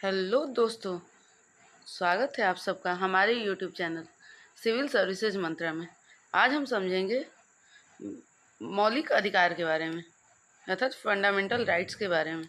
Hello दोस्तों, स्वागत है आप सबका हमारे यूट्यूब चैनल सिविल सर्विसेज मंत्रा में। आज हम समझेंगे मौलिक अधिकार के बारे में, अर्थात फंडामेंटल राइट्स के बारे में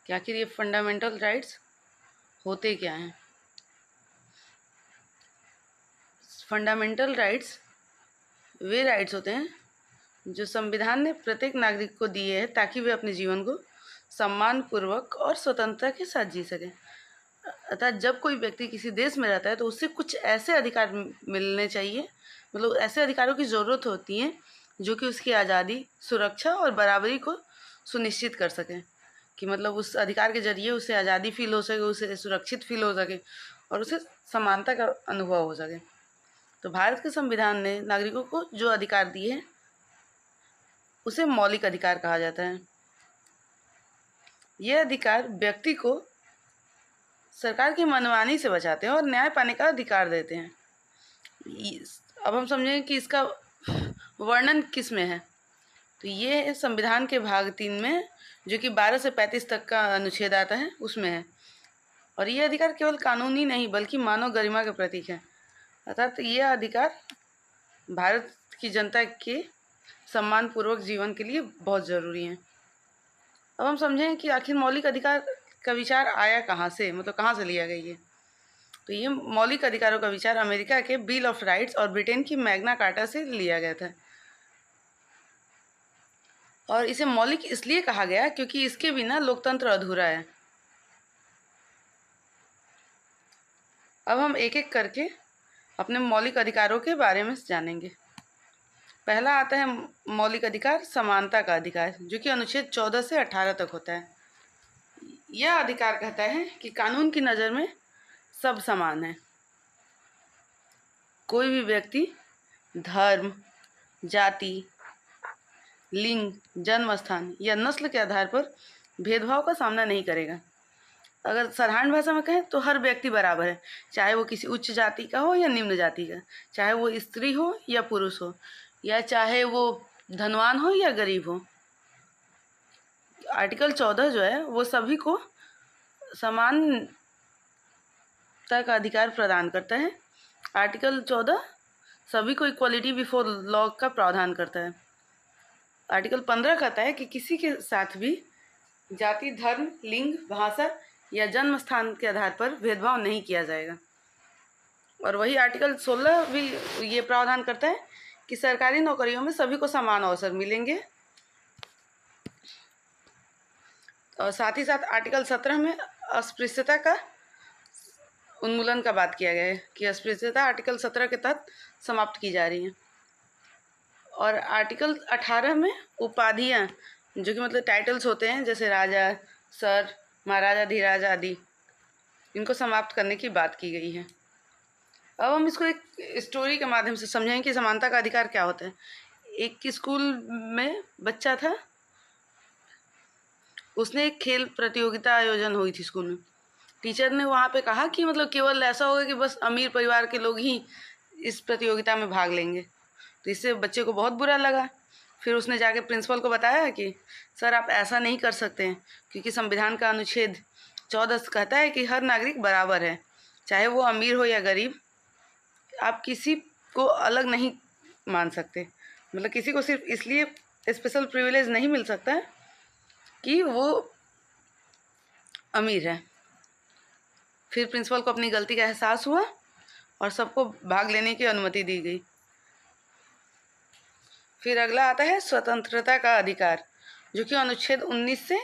कि आखिर ये फंडामेंटल राइट्स होते क्या हैं। फंडामेंटल राइट्स वे राइट्स होते हैं जो संविधान ने प्रत्येक नागरिक को दिए हैं ताकि वे अपने जीवन को सम्मानपूर्वक और स्वतंत्रता के साथ जी सकें। अर्थात जब कोई व्यक्ति किसी देश में रहता है तो उससे कुछ ऐसे अधिकार मिलने चाहिए, मतलब ऐसे अधिकारों की ज़रूरत होती है जो कि उसकी आज़ादी, सुरक्षा और बराबरी को सुनिश्चित कर सकें। कि मतलब उस अधिकार के जरिए उसे आज़ादी फील हो सके, उसे सुरक्षित फील हो सके और उसे समानता का अनुभव हो सके। तो भारत के संविधान ने नागरिकों को जो अधिकार दिए हैं उसे मौलिक अधिकार कहा जाता है। यह अधिकार व्यक्ति को सरकार की मनमानी से बचाते हैं और न्याय पाने का अधिकार देते हैं। अब हम समझेंगे कि इसका वर्णन किस में है। तो ये है संविधान के भाग 3 में, जो कि 12 से 35 तक का अनुच्छेद आता है, उसमें है। और ये अधिकार केवल कानूनी नहीं बल्कि मानव गरिमा के प्रतीक है। अर्थात ये अधिकार भारत की जनता के सम्मानपूर्वक जीवन के लिए बहुत ज़रूरी है। अब हम समझें कि आखिर मौलिक अधिकार का विचार आया कहाँ से, मतलब कहाँ से लिया गया ये। तो ये मौलिक अधिकारों का विचार अमेरिका के बिल ऑफ राइट्स और ब्रिटेन की मैग्ना कार्टा से लिया गया था। और इसे मौलिक इसलिए कहा गया क्योंकि इसके बिना लोकतंत्र अधूरा है। अब हम एक एक करके अपने मौलिक अधिकारों के बारे में जानेंगे। पहला आता है मौलिक अधिकार समानता का अधिकार, जो कि अनुच्छेद 14 से 18 तक होता है। यह अधिकार कहता है कि कानून की नज़र में सब समान है। कोई भी व्यक्ति धर्म, जाति, लिंग, जन्म स्थान या नस्ल के आधार पर भेदभाव का सामना नहीं करेगा। अगर साधारण भाषा में कहें तो हर व्यक्ति बराबर है, चाहे वो किसी उच्च जाति का हो या निम्न जाति का, चाहे वो स्त्री हो या पुरुष हो, या चाहे वो धनवान हो या गरीब हो। आर्टिकल 14 जो है वो सभी को समानता का अधिकार प्रदान करता है। आर्टिकल 14 सभी को इक्वलिटी बिफोर लॉ का प्रावधान करता है। आर्टिकल 15 कहता है कि किसी के साथ भी जाति, धर्म, लिंग, भाषा या जन्म स्थान के आधार पर भेदभाव नहीं किया जाएगा। और वही आर्टिकल 16 भी ये प्रावधान करता है कि सरकारी नौकरियों में सभी को समान अवसर मिलेंगे। और साथ ही साथ आर्टिकल 17 में अस्पृश्यता का उन्मूलन का बात किया गया है कि अस्पृश्यता आर्टिकल 17 के तहत समाप्त की जा रही है। और आर्टिकल 18 में उपाधियाँ, जो कि मतलब टाइटल्स होते हैं, जैसे राजा, सर, महाराजा, धीराज आदि, इनको समाप्त करने की बात की गई है। अब हम इसको एक स्टोरी के माध्यम से समझेंगे कि समानता का अधिकार क्या होता है। एक स्कूल में बच्चा था, उसने एक खेल प्रतियोगिता आयोजन हुई थी स्कूल में। टीचर ने वहाँ पे कहा कि मतलब केवल ऐसा होगा कि बस अमीर परिवार के लोग ही इस प्रतियोगिता में भाग लेंगे। तो इससे बच्चे को बहुत बुरा लगा। फिर उसने जाके प्रिंसिपल को बताया कि सर आप ऐसा नहीं कर सकते हैं, क्योंकि संविधान का अनुच्छेद 14 कहता है कि हर नागरिक बराबर है, चाहे वो अमीर हो या गरीब। आप किसी को अलग नहीं मान सकते, मतलब किसी को सिर्फ इसलिए स्पेशल प्रिविलेज नहीं मिल सकता है कि वो अमीर है। फिर प्रिंसिपल को अपनी गलती का एहसास हुआ और सबको भाग लेने की अनुमति दी गई। फिर अगला आता है स्वतंत्रता का अधिकार, जो कि अनुच्छेद 19 से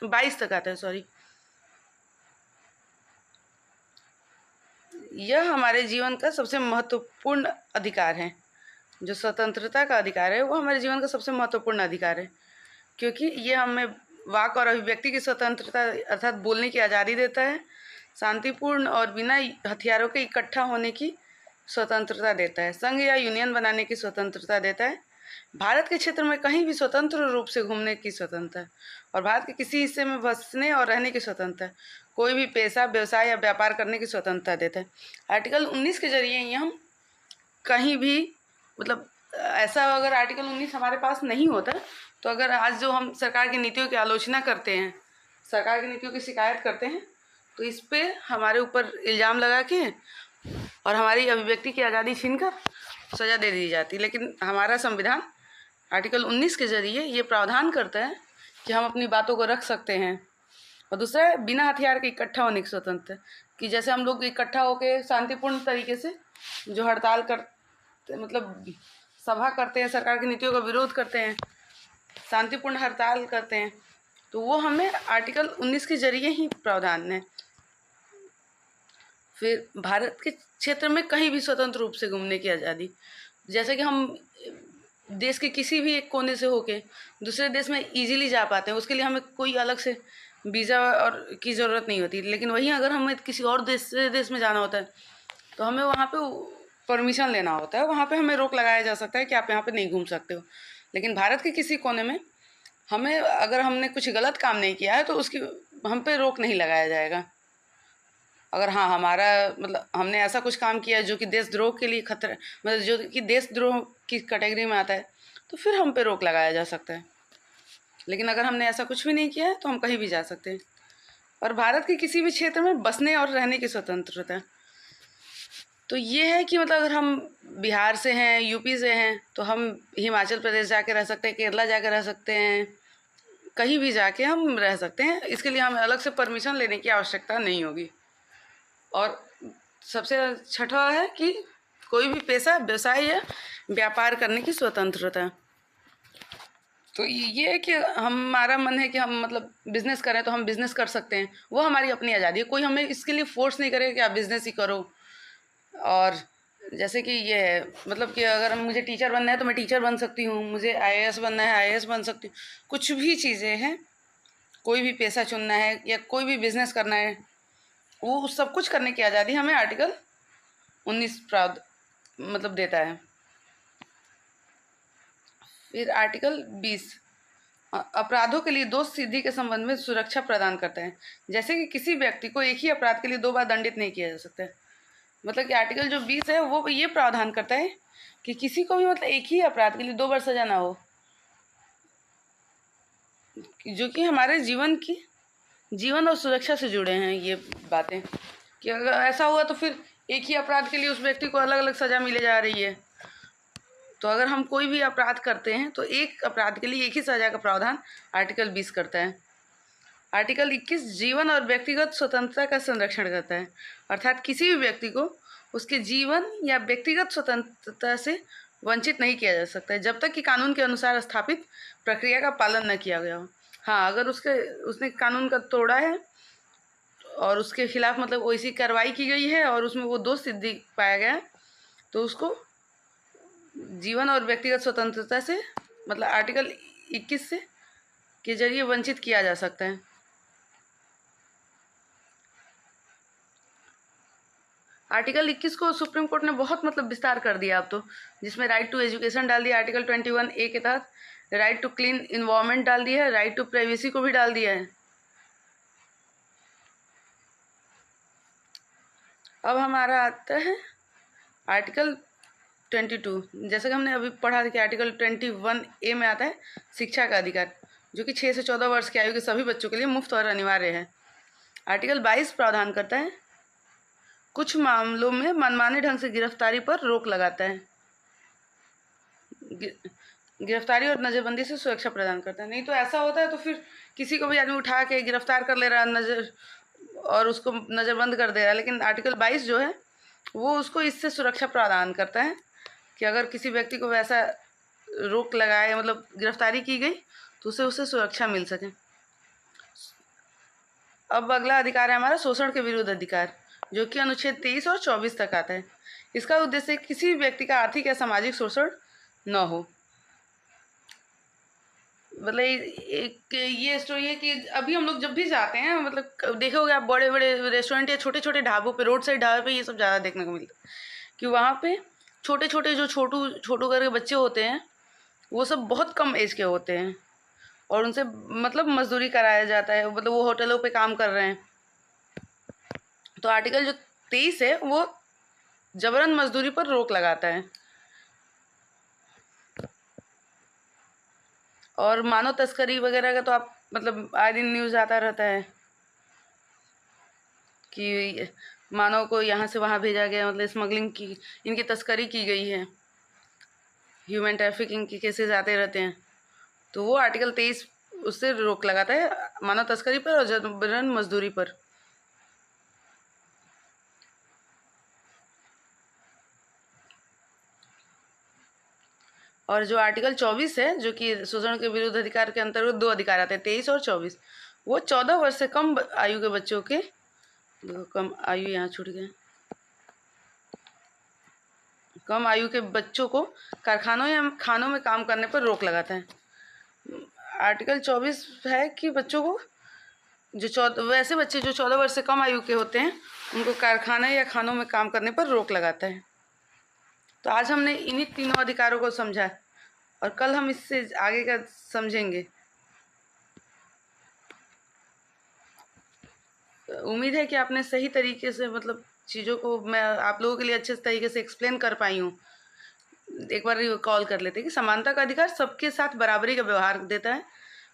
22 तक आता है। यह हमारे जीवन का सबसे महत्वपूर्ण अधिकार है। जो स्वतंत्रता का अधिकार है वो हमारे जीवन का सबसे महत्वपूर्ण अधिकार है, क्योंकि ये हमें वाक और अभिव्यक्ति की स्वतंत्रता अर्थात बोलने की आज़ादी देता है, शांतिपूर्ण और बिना हथियारों के इकट्ठा होने की स्वतंत्रता देता है, संघ या यूनियन बनाने की स्वतंत्रता देता है, भारत के क्षेत्र में कहीं भी स्वतंत्र रूप से घूमने की स्वतंत्रता, और भारत के किसी हिस्से में बसने और रहने की स्वतंत्रता, कोई भी पेशा, व्यवसाय या व्यापार करने की स्वतंत्रता देता है। आर्टिकल 19 के जरिए ही हम कहीं भी, मतलब ऐसा अगर आर्टिकल 19 हमारे पास नहीं होता तो अगर आज जो हम सरकार की नीतियों की आलोचना करते हैं, सरकार की नीतियों की शिकायत करते हैं, तो इस पे हमारे ऊपर इल्ज़ाम लगा के और हमारी अभिव्यक्ति की आज़ादी छीनकर सज़ा दे दी जाती। लेकिन हमारा संविधान आर्टिकल 19 के ज़रिए ये प्रावधान करता है कि हम अपनी बातों को रख सकते हैं। और दूसरा है बिना हथियार के इकट्ठा होने की स्वतंत्रता, कि जैसे हम लोग इकट्ठा होकर शांतिपूर्ण तरीके से जो हड़ताल कर मतलब सभा करते हैं, सरकार की नीतियों का विरोध करते हैं, शांतिपूर्ण हड़ताल करते हैं, तो वो हमें आर्टिकल 19 के जरिए ही प्रावधान है। फिर भारत के क्षेत्र में कहीं भी स्वतंत्र रूप से घूमने की आज़ादी, जैसे कि हम देश के किसी भी एक कोने से होके दूसरे देश में इजीली जा पाते हैं, उसके लिए हमें कोई अलग से वीज़ा और की ज़रूरत नहीं होती। लेकिन वहीं अगर हमें किसी और देश में जाना होता है तो हमें वहाँ पे परमिशन लेना होता है, वहाँ पे हमें रोक लगाया जा सकता है कि आप यहाँ पे नहीं घूम सकते हो। लेकिन भारत के किसी कोने में हमें अगर हमने कुछ गलत काम नहीं किया है तो उसकी हम पे रोक नहीं लगाया जाएगा। अगर हाँ हमारा मतलब हमने ऐसा कुछ काम किया जो कि देशद्रोह के लिए खतरा, मतलब जो कि देशद्रोह की कैटेगरी में आता है, तो फिर हम पे रोक लगाया जा सकता है। लेकिन अगर हमने ऐसा कुछ भी नहीं किया है तो हम कहीं भी जा सकते हैं। और भारत के किसी भी क्षेत्र में बसने और रहने की स्वतंत्रता है। तो ये है कि मतलब अगर हम बिहार से हैं, यूपी से हैं, तो हम हिमाचल प्रदेश जाके रह सकते हैं, केरला जाके रह सकते हैं, कहीं भी जाके हम रह सकते हैं। इसके लिए हमें अलग से परमिशन लेने की आवश्यकता नहीं होगी। और सबसे छठा है कि कोई भी पेशा, व्यवसाय या व्यापार करने की स्वतंत्रता। तो ये है कि हमारा मन है कि हम मतलब बिज़नेस करें तो हम बिज़नेस कर सकते हैं, वो हमारी अपनी आज़ादी है। कोई हमें इसके लिए फोर्स नहीं करेगा कि आप बिज़नेस ही करो। और जैसे कि ये है मतलब कि अगर मुझे टीचर बनना है तो मैं टीचर बन सकती हूँ, मुझे आईएएस बनना है आईएएस बन सकती हूँ। कुछ भी चीज़ें हैं, कोई भी पेशा चुनना है या कोई भी बिज़नेस करना है, वो सब कुछ करने की आज़ादी हमें आर्टिकल 19 मतलब देता है। फिर आर्टिकल 20 अपराधों के लिए दोष सिद्धि के संबंध में सुरक्षा प्रदान करता है। जैसे कि किसी व्यक्ति को एक ही अपराध के लिए 2 बार दंडित नहीं किया जा सकता है। मतलब कि आर्टिकल जो 20 है वो ये प्रावधान करता है कि किसी को भी मतलब एक ही अपराध के लिए 2 बार सजा ना हो, जो कि हमारे जीवन और सुरक्षा से जुड़े हैं ये बातें। कि अगर ऐसा हुआ तो फिर एक ही अपराध के लिए उस व्यक्ति को अलग अलग सजा मिले जा रही है। तो अगर हम कोई भी अपराध करते हैं तो एक अपराध के लिए एक ही सजा का प्रावधान आर्टिकल 20 करता है। आर्टिकल 21 जीवन और व्यक्तिगत स्वतंत्रता का संरक्षण करता है, अर्थात किसी भी व्यक्ति को उसके जीवन या व्यक्तिगत स्वतंत्रता से वंचित नहीं किया जा सकता है जब तक कि कानून के अनुसार स्थापित प्रक्रिया का पालन न किया गया हो। हाँ, अगर उसने कानून का तोड़ा है और उसके खिलाफ मतलब वैसी कार्रवाई की गई है और उसमें वो दोष सिद्धि पाया गया है, तो उसको जीवन और व्यक्तिगत स्वतंत्रता से मतलब आर्टिकल 21 से के जरिए वंचित किया जा सकता है। आर्टिकल 21 को सुप्रीम कोर्ट ने बहुत मतलब विस्तार कर दिया अब तो, जिसमें राइट टू एजुकेशन डाल दिया आर्टिकल 21A के तहत, राइट टू क्लीन इन्वायरमेंट डाल दिया है, राइट टू प्राइवेसी को भी डाल दिया है। अब हमारा आता है आर्टिकल 22, जैसे कि हमने अभी पढ़ा था कि आर्टिकल 21A में आता है शिक्षा का अधिकार, जो कि 6 से 14 वर्ष की आयु के सभी बच्चों के लिए मुफ्त और अनिवार्य है। आर्टिकल 22 प्रावधान करता है कुछ मामलों में मनमाने ढंग से गिरफ्तारी पर रोक लगाता है। गिरफ्तारी और नज़रबंदी से सुरक्षा प्रदान करता है। नहीं तो ऐसा होता है तो फिर किसी को भी आदमी उठा के गिरफ्तार कर ले रहा है और उसको नज़रबंद कर दे रहा है। लेकिन आर्टिकल 22 जो है वो उसको इससे सुरक्षा प्रदान करता है कि अगर किसी व्यक्ति को वैसा रोक लगाए मतलब गिरफ्तारी की गई तो उसे सुरक्षा मिल सके। अब अगला अधिकार है हमारा शोषण के विरुद्ध अधिकार, जो कि अनुच्छेद 23 और 24 तक आता है। इसका उद्देश्य किसी भी व्यक्ति का आर्थिक या सामाजिक शोषण न हो। मतलब एक ये स्टोरी है कि अभी हम लोग जब भी जाते हैं मतलब देखोगे आप बड़े बड़े रेस्टोरेंट या छोटे छोटे ढाबों पे, रोड साइड ढाबे पे ये सब ज़्यादा देखने को मिलता है कि वहाँ पे छोटे छोटे जो छोटू करके बच्चे होते हैं वो सब बहुत कम एज के होते हैं और उनसे मतलब मजदूरी कराया जाता है, मतलब वो होटलों पे काम कर रहे हैं। तो आर्टिकल जो 23 है वो जबरन मजदूरी पर रोक लगाता है। और मानव तस्करी वगैरह का तो आप मतलब आए दिन न्यूज़ आता रहता है। कि मानव को यहाँ से वहाँ भेजा गया, मतलब स्मगलिंग की, इनकी तस्करी की गई है, ह्यूमन ट्रैफिकिंग के केसेस आते रहते हैं। तो वो आर्टिकल 23 उससे रोक लगाता है मानव तस्करी पर और जबरन मजदूरी पर। और जो आर्टिकल 24 है, जो कि शोषण के विरुद्ध अधिकार के अंतर्गत 2 अधिकार आते हैं, 23 और 24, वो 14 वर्ष से कम आयु के बच्चों के, कम आयु यहाँ छूट गए, कम आयु के बच्चों को कारखानों या खानों में काम करने पर रोक लगाता है। आर्टिकल 24 है कि बच्चों को वैसे बच्चे जो 14 वर्ष से कम आयु के होते हैं उनको कारखाने या खानों में काम करने पर रोक लगाता है। तो आज हमने इन्हीं तीनों अधिकारों को समझा और कल हम इससे आगे का समझेंगे। उम्मीद है कि आपने सही तरीके से, मतलब चीज़ों को मैं आप लोगों के लिए अच्छे तरीके से एक्सप्लेन कर पाई हूँ। एक बार कॉल कर लेते हैं कि समानता का अधिकार सबके साथ बराबरी का व्यवहार देता है,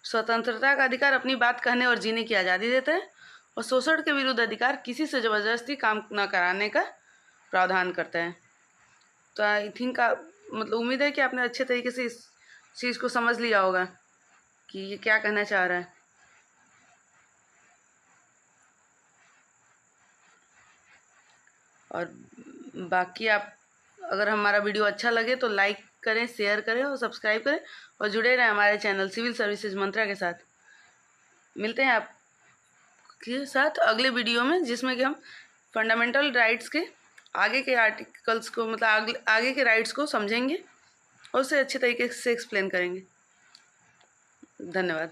स्वतंत्रता का अधिकार अपनी बात कहने और जीने की आज़ादी देता है, और शोषण के विरुद्ध अधिकार किसी से ज़बरदस्ती काम न कराने का प्रावधान करता है। तो आई थिंक मतलब उम्मीद है कि आपने अच्छे तरीके से इस चीज़ को समझ लिया होगा कि ये क्या कहना चाह रहा है। और बाकी आप अगर हमारा वीडियो अच्छा लगे तो लाइक करें, शेयर करें और सब्सक्राइब करें और जुड़े रहें हमारे चैनल सिविल सर्विसेज मंत्रा के साथ। मिलते हैं आपके साथ अगले वीडियो में, जिसमें कि हम फंडामेंटल राइट्स के आगे के आर्टिकल्स को, मतलब आगे के राइट्स को समझेंगे और उसे अच्छे तरीके से एक्सप्लेन करेंगे। धन्यवाद।